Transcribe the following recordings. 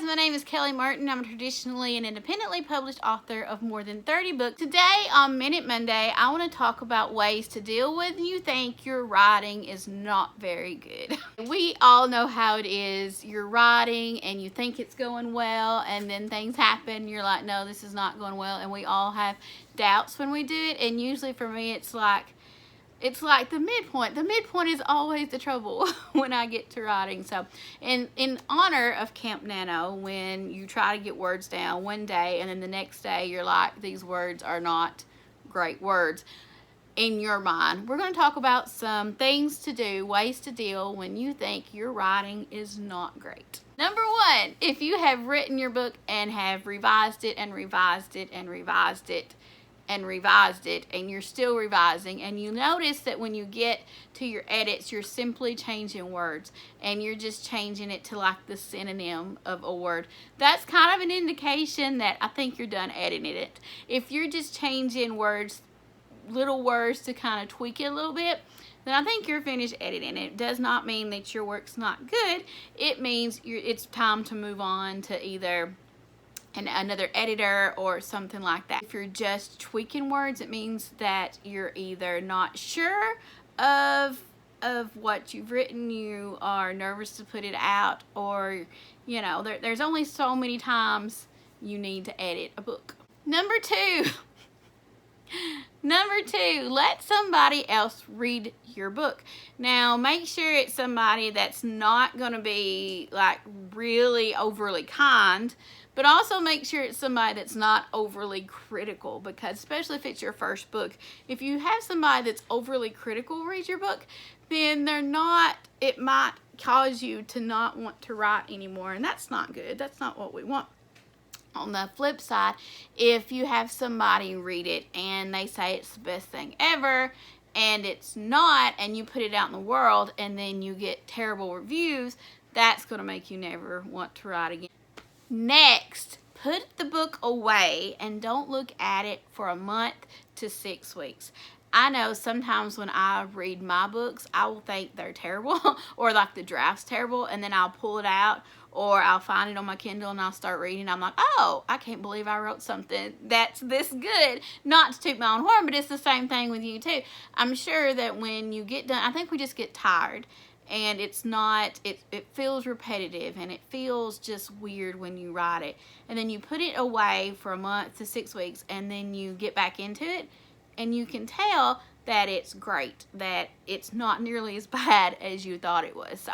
guys, my name is Kelly Martin. I'm traditionally and independently published author of more than 30 books. Today on Minute Monday, I want to talk about ways to deal with when you think your writing is not very good. We all know how it is. You're writing and you think it's going well, and then things happen. You're like, no, this is not going well, and we all have doubts when we do it. And usually for me, it's like the midpoint. The midpoint is always the trouble when I get to writing. So in honor of Camp Nano, when you try to get words down one day and then the next day you're like, these words are not great words in your mind, we're going to talk about some things to do, ways to deal when you think your writing is not great. Number one, if you have written your book and have revised it and revised it and revised it and revised it, and you're still revising, and you notice that when you get to your edits, you're simply changing words and you're just changing it to like the synonym of a word, that's kind of an indication that I think you're done editing it. If you're just changing words, little words to kind of tweak it a little bit, then I think you're finished editing it. It does not mean that your work's not good. It means it's time to move on to either another editor or something like that. If you're just tweaking words, it means that you're either not sure of what you've written, you are nervous to put it out, or you know, there's only so many times you need to edit a book. Number two, let somebody else read your book. Now, make sure it's somebody that's not going to be like really overly kind, but also make sure it's somebody that's not overly critical, because especially if it's your first book, if you have somebody that's overly critical read your book, then it might cause you to not want to write anymore, and that's not good. That's not what we want. On the flip side, if you have somebody read it and they say it's the best thing ever, and it's not, and you put it out in the world and then you get terrible reviews, that's going to make you never want to write again. Next, put the book away and don't look at it for a month to 6 weeks. I know sometimes when I read my books, I will think they're terrible or like the draft's terrible, and then I'll pull it out or I'll find it on my Kindle and I'll start reading. I'm like, oh, I can't believe I wrote something that's this good. Not to toot my own horn, but it's the same thing with you too. I'm sure that when you get done, I think we just get tired. And it's not, it feels repetitive and it feels just weird when you write it. And then you put it away for a month to 6 weeks, and then you get back into it and you can tell that it's great, that it's not nearly as bad as you thought it was. So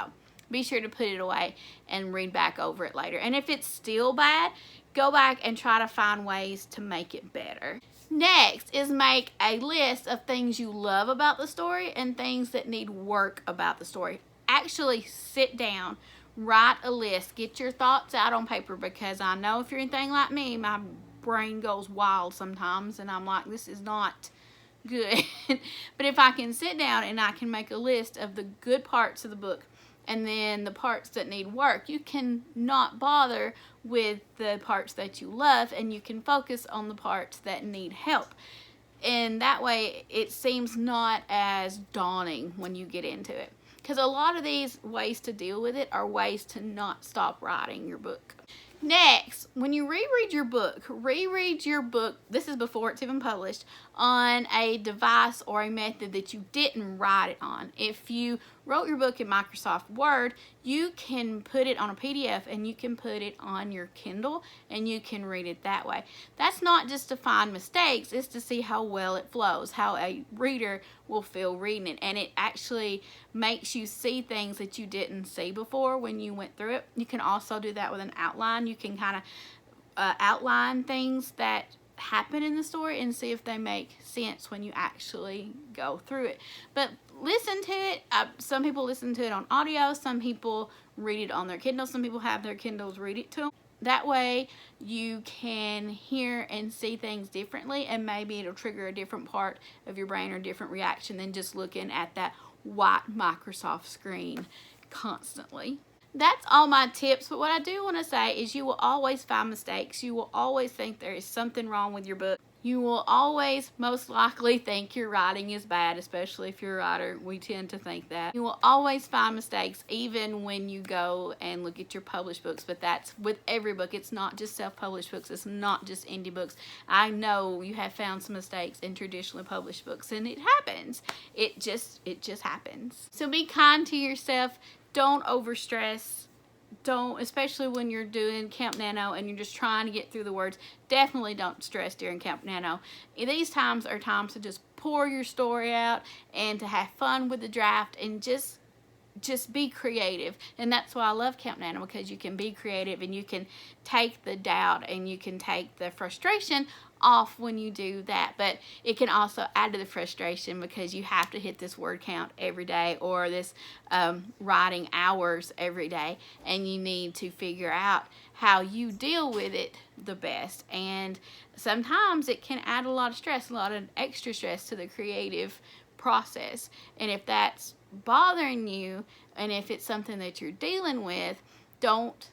be sure to put it away and read back over it later. And if it's still bad, go back and try to find ways to make it better. Next is make a list of things you love about the story and things that need work about the story. Actually sit down, write a list, get your thoughts out on paper, because I know if you're anything like me, my brain goes wild sometimes and I'm like, this is not good. But if I can sit down and I can make a list of the good parts of the book and then the parts that need work, you can not bother with the parts that you love and you can focus on the parts that need help. And that way it seems not as daunting when you get into it. Because a lot of these ways to deal with it are ways to not stop writing your book. Next, when you reread your book, this is before it's even published, on a device or a method that you didn't write it on. If you wrote your book in Microsoft Word, you can put it on a PDF and you can put it on your Kindle and you can read it that way. That's not just to find mistakes, it's to see how well it flows, how a reader will feel reading it, and it actually makes you see things that you didn't see before when you went through it. You can also do that with an outline. You can kind of outline things that happen in the story and see if they make sense when you actually go through it. But listen to it. Some people listen to it on audio, some people read it on their Kindle, some people have their Kindles read it to them. That way you can hear and see things differently, and maybe it'll trigger a different part of your brain or a different reaction than just looking at that white Microsoft screen constantly. That's all my tips, but what I do want to say is you will always find mistakes. You will always think there is something wrong with your book. You will always most likely think your writing is bad, especially if you're a writer. We tend to think that. You will always find mistakes even when you go and look at your published books, but that's with every book. It's not just self-published books. It's not just indie books. I know you have found some mistakes in traditionally published books, and it happens. It just happens. So be kind to yourself. Don't overstress. Don't, especially when you're doing Camp Nano and you're just trying to get through the words, definitely don't stress during Camp Nano. These times are times to just pour your story out and to have fun with the draft and just be creative. And that's why I love Camp Nano, because you can be creative and you can take the doubt and you can take the frustration off when you do that. But it can also add to the frustration because you have to hit this word count every day, or this writing hours every day, and you need to figure out how you deal with it the best. And sometimes it can add a lot of stress, a lot of extra stress to the creative process. And if that's bothering you, and if it's something that you're dealing with, don't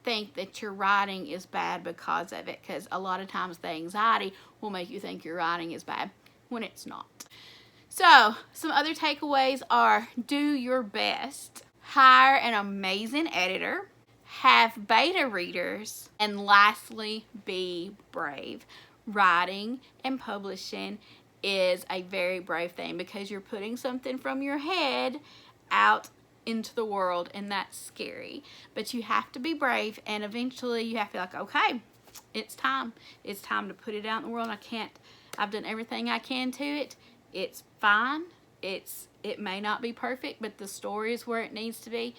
think that your writing is bad because of it, because a lot of times the anxiety will make you think your writing is bad when it's not. So some other takeaways are: do your best, hire an amazing editor, have beta readers, and lastly, be brave. Writing and publishing is a very brave thing, because you're putting something from your head out into the world, and that's scary. But you have to be brave, and eventually you have to be like, okay, it's time to put it out in the world. I've done everything I can to it. It's fine. It may not be perfect, but the story is where it needs to be,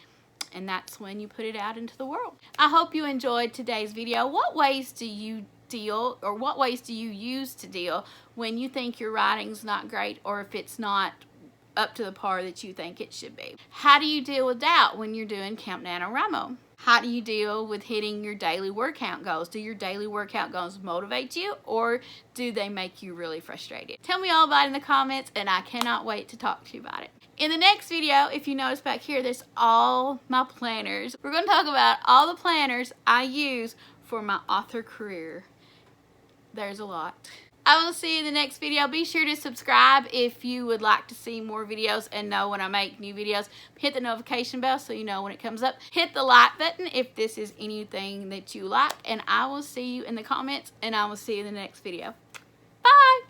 and that's when you put it out into the world. I hope you enjoyed today's video. What ways do you deal, or what ways do you use to deal when you think your writing's not great, or if it's not up to the par that you think it should be? How do you deal with doubt when you're doing Camp NaNoWriMo? How do you deal with hitting your daily word count goals? Do your daily word count goals motivate you, or do they make you really frustrated? Tell me all about it in the comments, and I cannot wait to talk to you about it. In the next video, if you notice back here, there's all my planners. We're going to talk about all the planners I use for my author career. There's a lot. I will see you in the next video. Be sure to subscribe if you would like to see more videos and know when I make new videos. Hit the notification bell so you know when it comes up. Hit the like button if this is anything that you like. And I will see you in the comments, and I will see you in the next video. Bye!